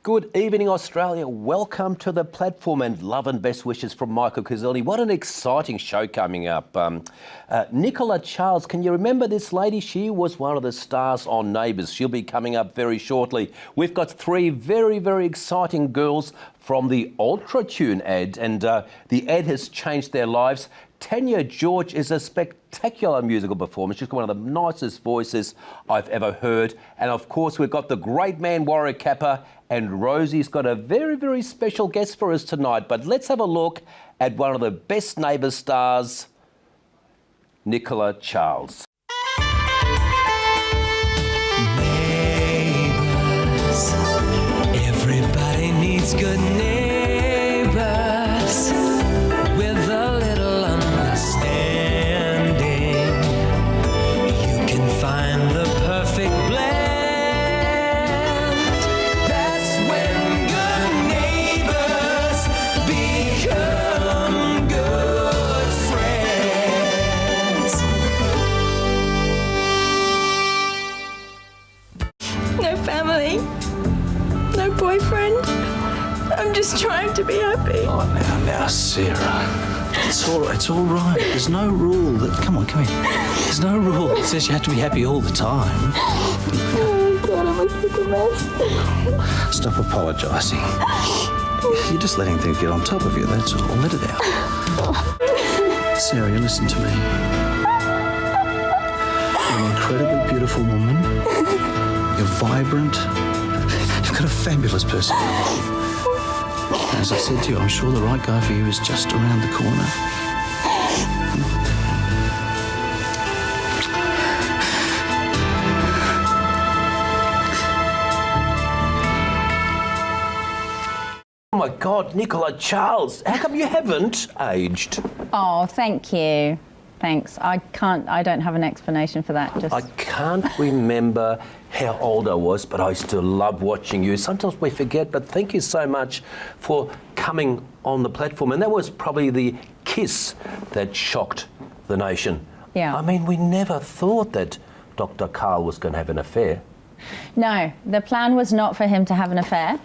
Good evening, Australia. Welcome to the platform and love and best wishes from Michael Kazzelli. What an exciting show coming up. Nicola Charles, can you remember this lady? She was one of the stars on Neighbours. She'll be coming up very shortly. We've got three very, very exciting girls from the Ultra Tune ad, and the ad has changed their lives. Tanya George is a spectacular musical performer. She's got one of the nicest voices I've ever heard. And of course, we've got the great man, Warwick Kappa, and Rosie's got a very, very special guest for us tonight. But let's have a look at one of the best Neighbours stars, Nicola Charles. Neighbours, everybody needs good neighbours with a little understanding. You can find the perfect blend. That's when good neighbours become good friends. No family, no boyfriend. I'm just trying to be happy. Oh, now, Sarah. It's all right. There's no rule that... Come on, come here. There's no rule that says you have to be happy all the time. Oh, God, I'm a super mess. Stop apologising. You're just letting things get on top of you, that's all. Let it out. Sarah, you listen to me. You're an incredibly beautiful woman. You're vibrant. You've got a fabulous personality. As I said to you, I'm sure the right guy for you is just around the corner. Oh my God, Nicola Charles, how come you haven't aged? Oh, thank you. Thanks. I don't have an explanation for that. I can't remember how old I was, but I still love watching you. Sometimes we forget, but thank you so much for coming on the platform. And that was probably the kiss that shocked the nation. Yeah. I mean, we never thought that Dr. Karl was going to have an affair. No, the plan was not for him to have an affair.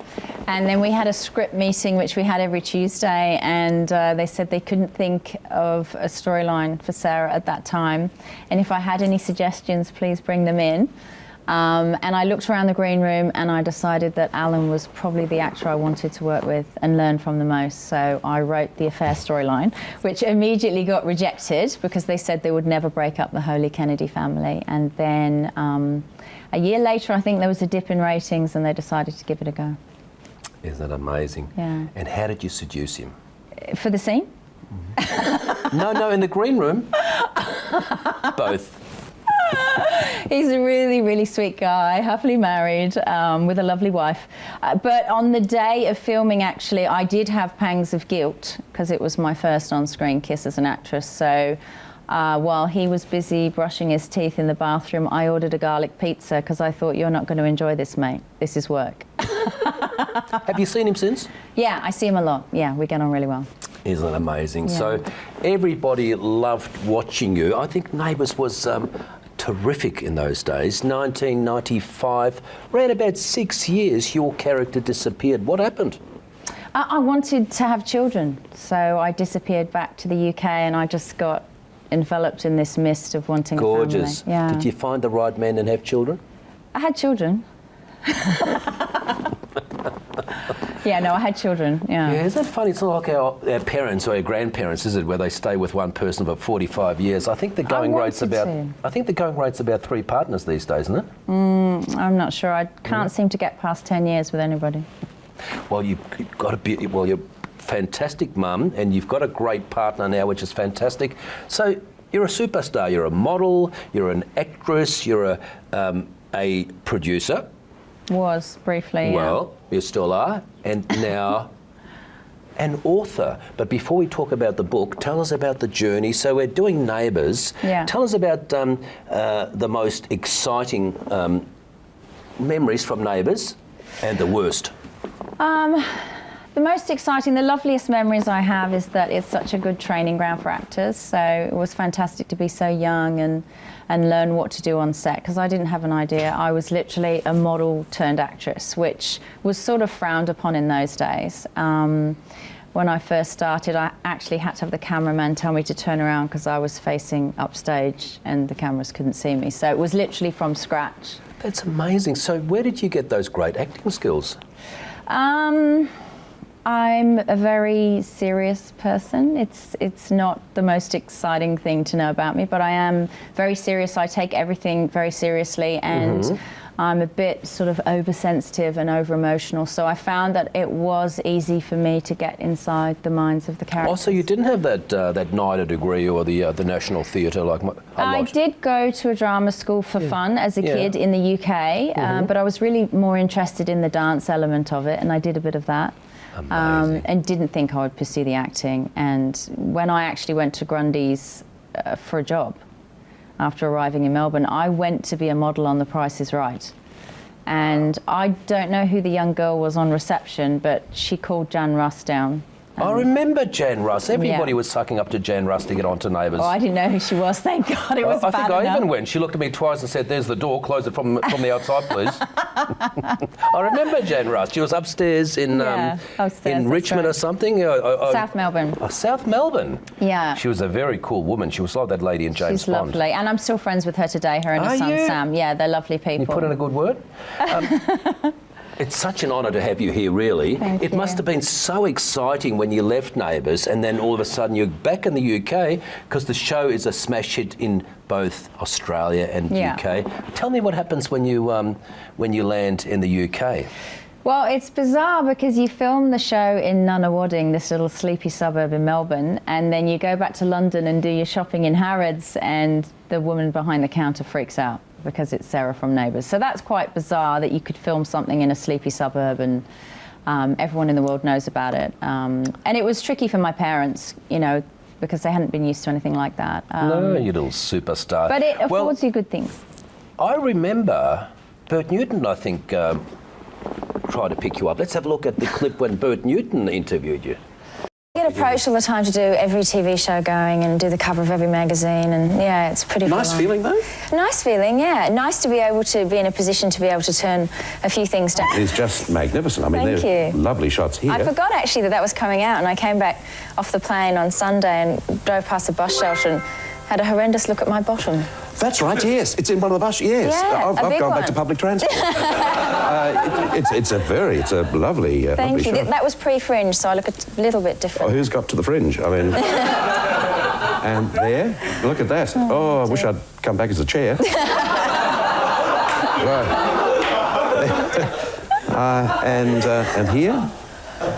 And then we had a script meeting, which we had every Tuesday, and they said they couldn't think of a storyline for Sarah at that time. And if I had any suggestions, please bring them in. And I looked around the green room and I decided that Alan was probably the actor I wanted to work with and learn from the most. So I wrote the affair storyline, which immediately got rejected because they said they would never break up the Holy Kennedy family. And then a year later, I think there was a dip in ratings and they decided to give it a go. Isn't that amazing? Yeah. And how did you seduce him? For the scene? No, in the green room. Both. He's a really, really sweet guy, happily married, with a lovely wife. But on the day of filming, actually, I did have pangs of guilt because it was my first on-screen kiss as an actress. So while he was busy brushing his teeth in the bathroom, I ordered a garlic pizza because I thought, you're not going to enjoy this, mate. This is work. Have you seen him since? Yeah, I see him a lot. Yeah, we get on really well. Isn't it amazing? Yeah. So everybody loved watching you. I think Neighbours was terrific in those days. 1995, around about 6 years, your character disappeared. What happened? I wanted to have children, so I disappeared back to the UK and I just got enveloped in this mist of wanting Gorgeous. a family. Yeah. Did you find the right man and have children? I had children. Yeah, no, I had children, yeah. Yeah, isn't that funny? It's not like our parents or our grandparents, is it, where they stay with one person for 45 years? I think the going rate's about 3 partners these days, isn't it? I'm not sure. I can't seem to get past 10 years with anybody. Well, you've got to be, well, you're a fantastic mum and you've got a great partner now, which is fantastic. So you're a superstar, you're a model, you're an actress, you're a producer. Was, briefly, yeah. Well, you still are, and now an author. But before we talk about the book, tell us about the journey. So we're doing Neighbours. Yeah. Tell us about the most exciting memories from Neighbours and the worst. The most exciting, the loveliest memories I have is that it's such a good training ground for actors. So it was fantastic to be so young and learn what to do on set, because I didn't have an idea. I was literally a model turned actress, which was sort of frowned upon in those days. When I first started, I actually had to have the cameraman tell me to turn around because I was facing upstage and the cameras couldn't see me. So it was literally from scratch. That's amazing. So where did you get those great acting skills? I'm a very serious person. It's not the most exciting thing to know about me, but I am very serious. I take everything very seriously, and I'm a bit sort of oversensitive and over-emotional. So I found that it was easy for me to get inside the minds of the characters. Also, you didn't have that NIDA degree or the National Theatre like I did go to a drama school for fun as a kid in the UK, but I was really more interested in the dance element of it, and I did a bit of that. And didn't think I would pursue the acting. And when I actually went to Grundy's for a job after arriving in Melbourne, I went to be a model on The Price is Right. And I don't know who the young girl was on reception, but she called Jan Russ down. I remember Jan Russ. Everybody was sucking up to Jan Russ to get onto Neighbours. Oh, I didn't know who she was, thank God. It was I bad think I enough. even went. She looked at me twice and said, "There's the door, close it from the outside, please." I remember Jan Russ. She was upstairs in upstairs, Richmond right. or something. South Melbourne. South Melbourne. Yeah. She was a very cool woman. She was like that lady in James She's Bond. lovely. And I'm still friends with her today, her and her Are son you? Sam. Yeah, they're lovely people. You put in a good word. It's such an honour to have you here, really. Thank it you. must have been so exciting when you left Neighbours and then all of a sudden you're back in the UK, because the show is a smash hit in both Australia and UK. Tell me what happens when you land in the UK. Well, it's bizarre because you film the show in Nunawading, this little sleepy suburb in Melbourne, and then you go back to London and do your shopping in Harrods, and the woman behind the counter freaks out because it's Sarah from Neighbours. So that's quite bizarre that you could film something in a sleepy suburb and everyone in the world knows about it. And it was tricky for my parents, you know, because they hadn't been used to anything like that. No, you little superstar. But it affords you good things. I remember Bert Newton, I think, tried to pick you up. Let's have a look at the clip when Bert Newton interviewed you. I get approached all the time to do every TV show going and do the cover of every magazine, and yeah, it's pretty Nice full on. feeling, though? Nice feeling, yeah. Nice to be able to be in a position to be able to turn a few things down. It's just magnificent. I mean, Thank they're you. lovely shots here. I forgot actually that was coming out, and I came back off the plane on Sunday and drove past a bus shelter and had a horrendous look at my bottom. That's right, yes. It's in one of the buses, yes. Yeah, I've a big gone back one. to public transport. It's a lovely Thank you. shot. That was pre-fringe, so I look a little bit Oh, different. who's got to the fringe? I mean... And there, look at that. Oh, I wish I'd come back as a chair. Right. And here?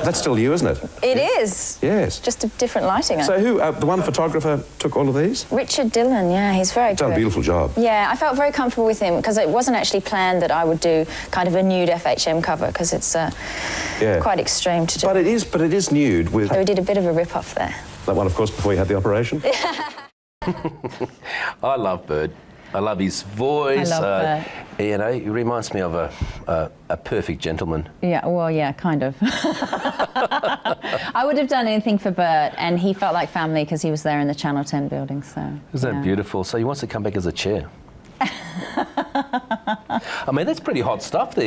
That's still you, isn't it? It is. Yes. Just a different lighting. So who, the one photographer took all of these? Richard Dillon, yeah, he's very Done good. a beautiful job. Yeah, I felt very comfortable with him because it wasn't actually planned that I would do kind of a nude FHM cover because it's quite extreme to do. But it is nude with... So we did a bit of a rip-off there. That one, of course, before you had the operation. I love Bert. I love his voice. I love Bert. You know, he reminds me of a perfect gentleman. Yeah, well, yeah, kind of. I would have done anything for Bert, and he felt like family because he was there in the Channel 10 building. So Isn't that beautiful? So he wants to come back as a chair. I mean, that's pretty hot stuff.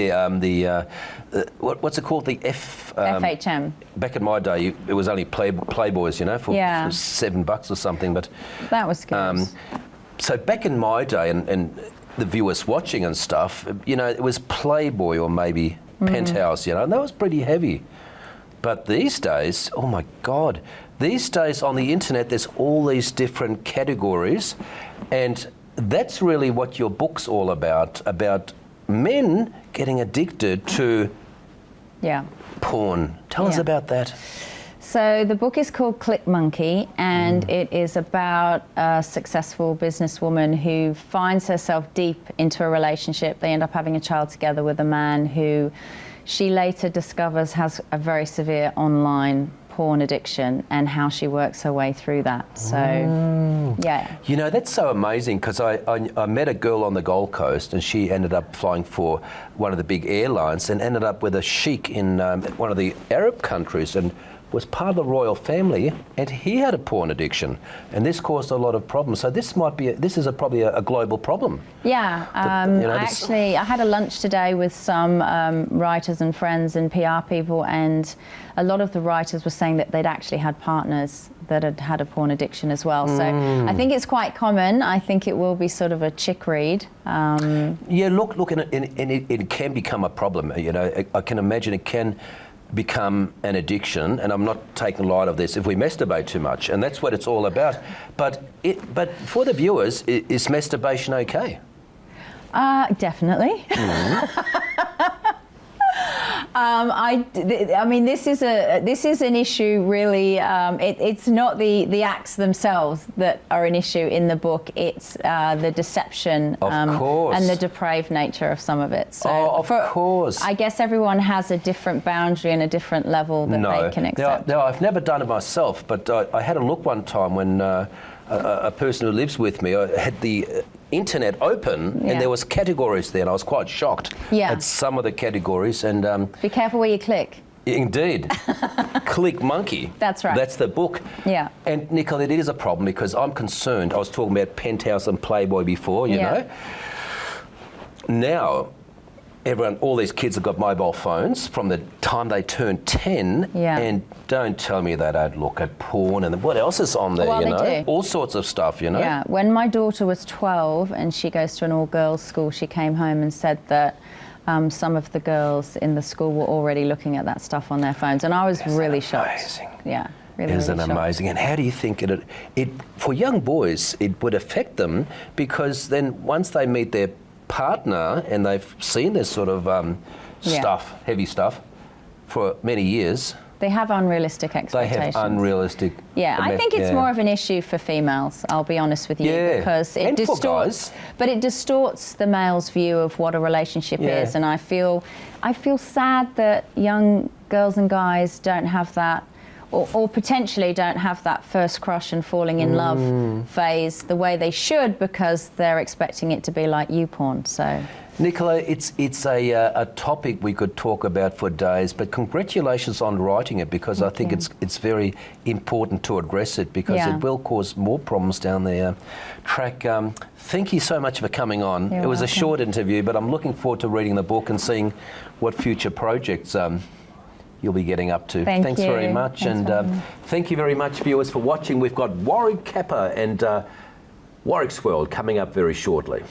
What's it called? The FHM. Back in my day, it was only Playboys, you know, for $7 or something. But that was good. so back in my day, and the viewers watching and stuff, you know, it was Playboy or maybe Penthouse, you know, and that was pretty heavy. But these days, oh my God, these days on the internet, there's all these different categories, and that's really what your book's all about men getting addicted to porn. Tell us about that. So the book is called Click Monkey, and it is about a successful businesswoman who finds herself deep into a relationship. They end up having a child together with a man who she later discovers has a very severe online porn addiction and how she works her way through that. So, yeah. You know, that's so amazing, because I met a girl on the Gold Coast, and she ended up flying for one of the big airlines and ended up with a sheik in one of the Arab countries, and was part of the royal family, and he had a porn addiction, and this caused a lot of problems. So this might be, this is probably a global problem. Yeah, I had a lunch today with some writers and friends and PR people, and a lot of the writers were saying that they'd actually had partners that had had a porn addiction as well. So I think it's quite common. I think it will be sort of a chick read. Yeah, look, and it can become a problem. You know, I can imagine it can become an addiction, and I'm not taking light of this if we masturbate too much, and that's what it's all about. But for the viewers, is masturbation okay? Definitely. I mean, this is an issue, really. It's not the acts themselves that are an issue in the book. It's the deception and the depraved nature of some of it. So of course. I guess everyone has a different boundary and a different level that they can accept. Now, I've never done it myself, but I had a look one time when a person who lives with me had the internet open, and there was categories there, and I was quite shocked at some of the categories. And be careful where you click. Indeed. Click monkey. That's right. That's the book. Yeah. And Nicola, it is a problem, because I'm concerned. I was talking about Penthouse and Playboy before, you know. Now, all these kids have got mobile phones from the time they turn 10, and don't tell me they don't look at porn and what else is on there, well, you know? they do. All sorts of stuff, you know? Yeah, when my daughter was 12 and she goes to an all-girls school, she came home and said that some of the girls in the school were already looking at that stuff on their phones, and I was really shocked. Amazing. Yeah, really, Isn't really amazing? shocked. And how do you think it for young boys, it would affect them, because then once they meet their partner and they've seen this sort of stuff, heavy stuff, for many years, they have unrealistic expectations. They have unrealistic. Yeah, I think it's more of an issue for females, I'll be honest with you, because it distorts. But it distorts the male's view of what a relationship is, and I feel sad that young girls and guys don't have that, or potentially don't have that first crush and falling in love phase the way they should, because they're expecting it to be like YouPorn. So, Nicola, it's a topic we could talk about for days, but congratulations on writing it, because I think it's very important to address it, because it will cause more problems down the track. Thank you so much for coming on. You're it was welcome. a short interview, but I'm looking forward to reading the book and seeing what future projects you'll be getting up to. Thanks very much. Thank you very much, viewers, for watching. We've got Warwick Kappa and Warwick's World coming up very shortly.